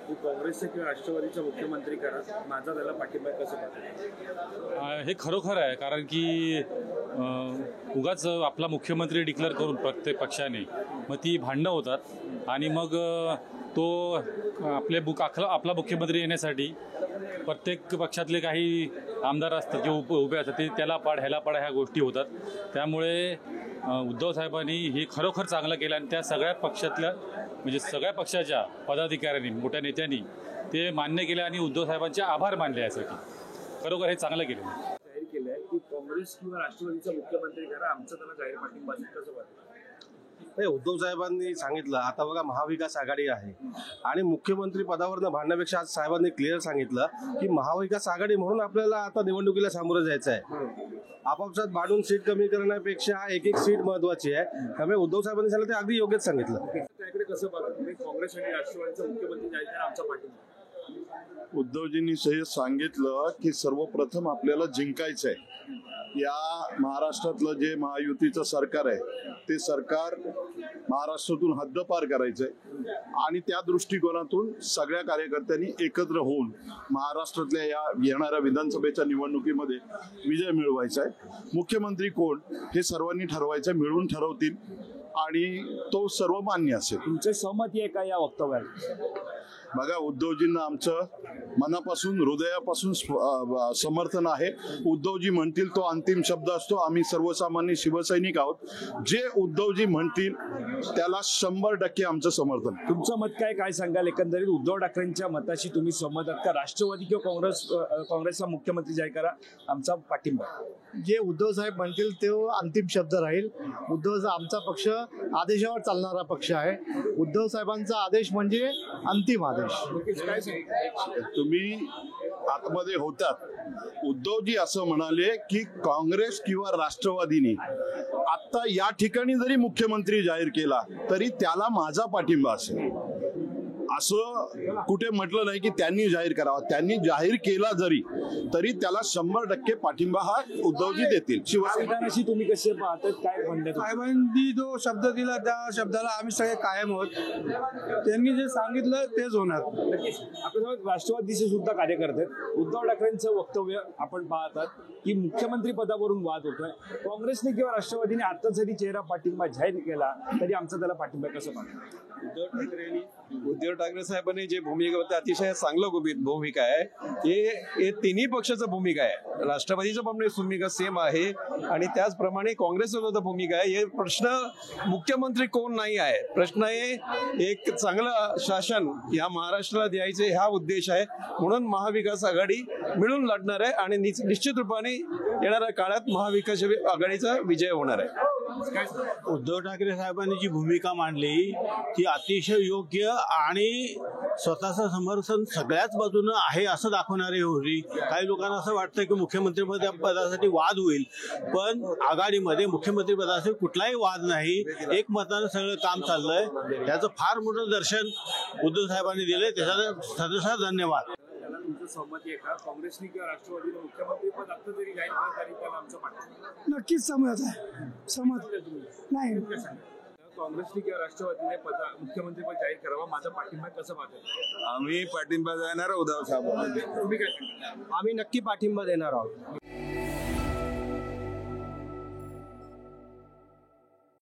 की काँग्रेसचा किंवा राष्ट्रवादीचा मुख्यमंत्री करा, माझा त्याला पाठिंबा कसं पाहतो? हे खरोखर आहे, कारण की उगाच आपला मुख्यमंत्री डिक्लेअर करून प्रत्येक पक्षाने मग ती भांडणं होतात आणि मग तो आपला मुख्यमंत्री येण्यासाठी प्रत्येक पक्षातले काही आमदार असतात जे उभे असतात ते त्याला पाड ह्याला पाड ह्या गोष्टी होतात. त्यामुळे उद्धव साहेबांनी हे खरोखर चांगलं केलं आणि त्या सगळ्या पक्षातल्या म्हणजे सगळ्या पक्षाच्या पदाधिकाऱ्यांनी मोठ्या नेत्यांनी ते मान्य केले आणि उद्धव साहेबांचे आभार मानले. यासाठी खरोखर हे चांगलं केलं. जाहीर केलं आहे की काँग्रेस किंवा राष्ट्रवादीचा मुख्यमंत्री करा, आमचा त्याला जाहीर पाठिंबा असेल, कसं पाहतो? उद्धव साहेबांनी सांगितलं, आता बघा महाविकास आघाडी आहे आणि मुख्यमंत्री पदावर भांडण्यापेक्षा आज साहेबांनी क्लिअर सांगितलं की महाविकास आघाडी म्हणून आपल्याला आता निवडणुकीला सामोरं जायचं आहे. आपापसात भांडून सीट कमी करण्यापेक्षा एक एक सीट महत्वाची आहे. त्यामुळे उद्धव साहेबांनी सांगितलं ते अगदी योग्यच सांगितलं. त्याकडे कसं बघा तुम्ही, काँग्रेस आणि राष्ट्रवादीचा मुख्यमंत्री जाहीर करा, आमचा पाठिंबा? उद्धवजींनी सांगितलं की सर्वप्रथम आपल्याला जिंकायचं आहे. या महाराष्ट्रातलं जे महायुतीचं सरकार आहे ते सरकार महाराष्ट्रातून हद्दपार करायचंय आणि त्या दृष्टिकोनातून सगळ्या कार्यकर्त्यांनी एकत्र होऊन महाराष्ट्रातल्या या येणाऱ्या विधानसभेच्या निवडणुकीमध्ये विजय मिळवायचा आहे. मुख्यमंत्री कोण हे सर्वांनी ठरवायचं, मिळून ठरवतील आणि तो सर्वमान्य असेल. तुमचे सहमती आहे का या वक्तव्याला? बघा, उद्धवजींना आमचं मनापासून हृदयापासून समर्थन आहे. उद्धवजी म्हणतील तो अंतिम शब्द असतो. आम्ही सर्वसामान्य शिवसैनिक आहोत. जे उद्धवजी म्हणतील त्याला 100% आमचं समर्थन. तुमचं मत काय सांगाल? एकंदरीत उद्धव ठाकरेंच्या मताशी तुम्ही सहमत आहात का? राष्ट्रवादी किंवा काँग्रेसचा मुख्यमंत्री जाहीर करा, आमचा पाठिंबा? जे उद्धव साहेब म्हणतील ते अंतिम शब्द राहील. आमचा पक्ष आदेशावर चालणारा पक्ष आहे. उद्धव साहेबांचा आदेश म्हणजे अंतिम आदेश. तुम्ही आतमध्ये होतात. उद्धवजी असं म्हणाले की काँग्रेस किंवा राष्ट्रवादीने आता या ठिकाणी जरी मुख्यमंत्री जाहीर केला तरी त्याला माझा पाठिंबा असेल. असं कुठे म्हटलं नाही की त्यांनी जाहीर करावा. त्यांनी जाहीर केला जरी तरी त्याला 100% पाठिंबा हा उद्धवजी देतील. शिवसेनेशी तुम्ही कसे पाहतात? काय म्हणणं? साहेबांनी जो शब्द दिला त्या शब्दाला आम्ही सगळे कायम आहोत. त्यांनी जे सांगितलं तेच होणार. आपल्यासोबत राष्ट्रवादीचे सुद्धा कार्यकर्ते आहेत. उद्धव ठाकरेंचं वक्तव्य आपण पाहतात की मुख्यमंत्री पदावरून वाद होतोय. काँग्रेसने किंवा राष्ट्रवादीने आता जरी चेहरा पाठिंबा जाहीर केला तरी आमचा त्याला पाठिंबा कसं पाहतो? उद्धव ठाकरे साहेबांनी जे भूमिका होती अतिशय चांगलं भूमिका आहे. हे तिन्ही पक्षाचं भूमिका आहे. राष्ट्रवादीचं पण भूमिका सेम आहे आणि त्याचप्रमाणे काँग्रेसचं सुद्धा भूमिका आहे. हे प्रश्न मुख्यमंत्री कोण नाही आहे. प्रश्न आहे एक चांगलं शासन या महाराष्ट्राला द्यायचे, हा उद्देश आहे. म्हणून महाविकास आघाडी मिळून लढणार आहे आणि निश्चित रूपाने येणाऱ्या काळात महाविकास आघाडीचा विजय होणार आहे. उद्धव ठाकरे साहेबांनी जी भूमिका मांडली ती अतिशय योग्य आणि स्वतःचं समर्थन सगळ्याच बाजूनं आहे असं दाखवणारी होती. काही लोकांना असं वाटतं की मुख्यमंत्री पदासाठी वाद होईल, पण आघाडीमध्ये मुख्यमंत्री पदासाठी कुठलाही वाद नाही. एकमतानं सगळं काम चाललंय. त्याचं फार मोठं दर्शन उद्धव साहेबांनी दिलंय. त्याचा धन्यवाद. तुमचं सहमती आहे का? काँग्रेसने किंवा राष्ट्रवादीने मुख्यमंत्री पद आता जरी जाहीर केलं तरी त्याला आमचा पाठिंबा? नक्कीच सहमत आहे. सहमत नाही. काँग्रेसने किंवा राष्ट्रवादीने मुख्यमंत्री पद जाहीर करावा, माझा पाठिंबा कसं पाहतो? आम्ही पाठिंबा देणार उद्धव साहेब. तुम्ही काय सांगा? आम्ही नक्की पाठिंबा देणार आहोत.